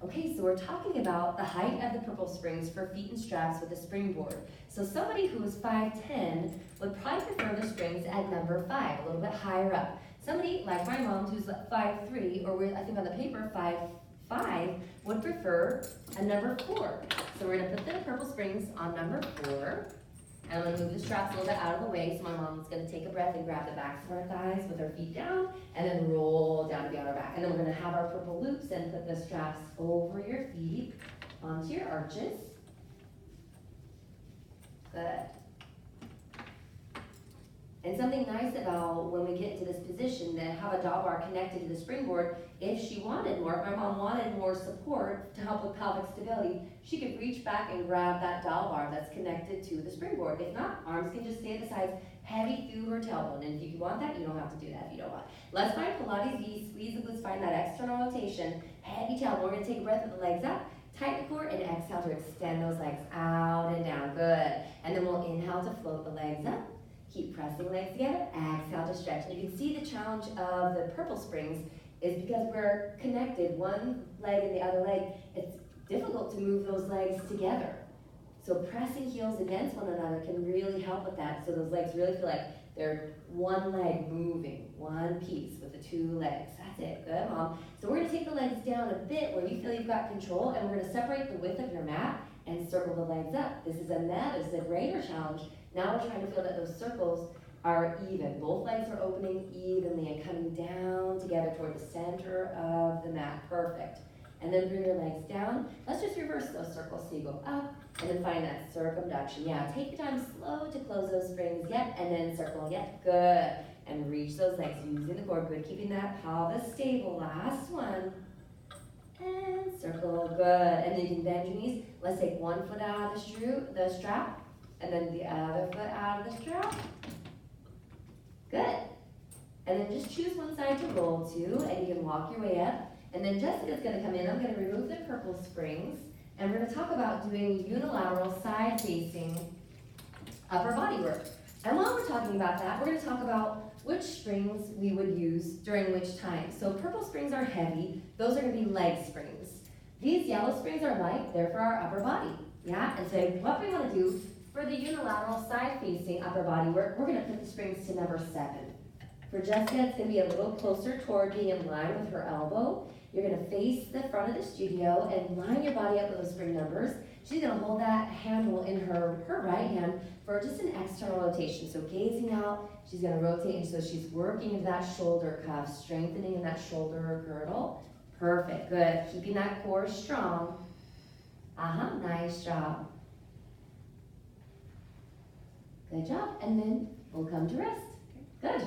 Okay, so we're talking about the height of the purple springs for feet and straps with a springboard. So somebody who is 5'10" would probably prefer the springs at number 5, a little bit higher up. Somebody like my mom who's 5'3", or I think on the paper 5'5", would prefer a number 4. So we're gonna put the purple springs on number 4. And I'm gonna move the straps a little bit out of the way, so my mom's gonna take a breath and grab the backs of our thighs with her feet down, and then roll down to be on our back. And then we're gonna have our purple loops and put the straps over your feet, onto your arches. Good. And something nice about when we get into this position to have a dowel bar connected to the springboard, if she wanted more, if my mom wanted more support to help with pelvic stability, she could reach back and grab that dowel bar that's connected to the springboard. If not, arms can just stay at the sides, heavy through her tailbone. And if you want that, you don't have to do that if you don't want. Let's find Pilates V, squeeze the glutes, find that external rotation, heavy tailbone. We're gonna take a breath with the legs up, tighten the core, and exhale to extend those legs out and down, good. And then we'll inhale to float the legs up. Keep pressing legs together, exhale to stretch. And you can see the challenge of the purple springs is because we're connected, one leg and the other leg, it's difficult to move those legs together. So pressing heels against one another can really help with that. So those legs really feel like they're one leg moving, one piece with the two legs. That's it, good, Mom. So we're gonna take the legs down a bit where you feel you've got control, and we're gonna separate the width of your mat and circle the legs up. This is a greater challenge. Now we're trying to feel that those circles are even. Both legs are opening evenly and coming down together toward the center of the mat. Perfect. And then bring your legs down. Let's just reverse those circles so you go up and then find that circumduction. Yeah, take your time slow to close those springs. Yep, and then circle. Yep, good. And reach those legs using the core. Good, keeping that pelvis stable. Last one. And circle, good. And then you can bend your knees. Let's take one foot out of the strap. And then the other foot out of the strap. Good. And then just choose one side to roll to, and you can walk your way up. And then Jessica's gonna come in. I'm gonna remove the purple springs, and we're gonna talk about doing unilateral side-facing upper body work. And while we're talking about that, we're gonna talk about which springs we would use during which time. So purple springs are heavy. Those are gonna be leg springs. These yellow springs are light. They're for our upper body. Yeah, and so what we wanna do for the unilateral side-facing upper body work, we're gonna put the springs to number 7. For Jessica, it's gonna be a little closer toward being in line with her elbow. You're gonna face the front of the studio and line your body up with those spring numbers. She's gonna hold that handle in her right hand for just an external rotation. So gazing out, she's gonna rotate, and so she's working into that shoulder cuff, strengthening in that shoulder girdle. Perfect, good. Keeping that core strong. Nice job. Good job, and then we'll come to rest. Good.